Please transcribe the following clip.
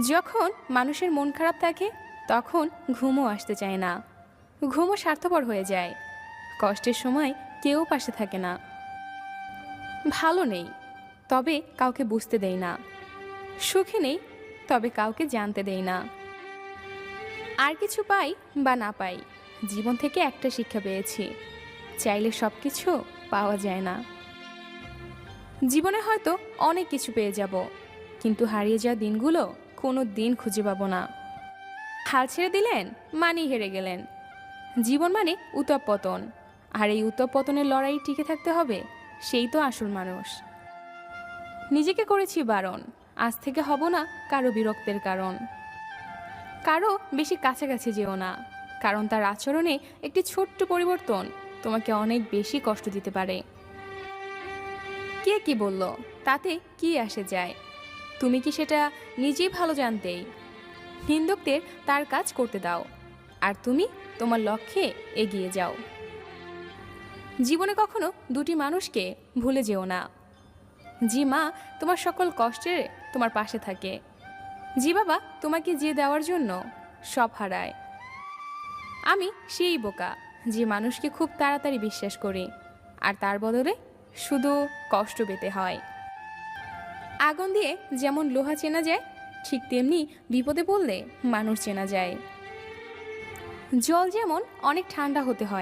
যখন মানুষের মন খারাপ থাকে তখন ঘুমও আসতে চায় না, ঘুমও স্বার্থপর হয়ে যায়। কষ্টের সময় কেউ পাশে থাকে না। ভালো নেই তবে কাউকে বুঝতে দেই না, সুখী নেই তবে কাউকে জানতে দেই না। আর কিছু পাই বা না পাই, জীবন থেকে একটা শিক্ষা পেয়েছি, চাইলে সব কিছু পাওয়া যায় না। জীবনে হয়তো অনেক কিছু পেয়ে যাব, কিন্তু হারিয়ে যাওয়া দিনগুলো কোনো দিন খুঁজে পাবো না। হাল ছেড়ে দিলেন মানেই হেরে গেলেন। জীবন মানে উত্থাপ পতন, আর এই উত্থাপ পতনের লড়াই টিকে থাকতে হবে, সেই তো আসল মানুষ। নিজেকে করেছি বারণ, আজ থেকে হব না কারো বিরক্তের কারণ। কারো বেশি কাছাকাছি যেও না, কারণ তার আচরণে একটি ছোট্ট পরিবর্তন তোমাকে অনেক বেশি কষ্ট দিতে পারে। কে কি বলল তাতে কি আসে যায়, তুমি কি সেটা নিজেই ভালো জানতেই। নিন্দুকদের তার কাজ করতে দাও, আর তুমি তোমার লক্ষ্যে এগিয়ে যাও। জীবনে কখনো দুটি মানুষকে ভুলে যেও না, যে মা তোমার সকল কষ্টের তোমার পাশে থাকে, যে বাবা তোমাকে যে দেওয়ার জন্য সব হারায়। আমি সেই বোকা যে মানুষকে খুব তাড়াতাড়ি বিশ্বাস করি, আর তার বদলে শুধু কষ্ট পেতে হয়। আগুন দিয়ে যেমন লোহা চেনা যায়, ঠিক তেমনি বিপদে পড়লে মানুষ চেনা যায়। জল যেমন অনেক ঠান্ডা হতে হয়,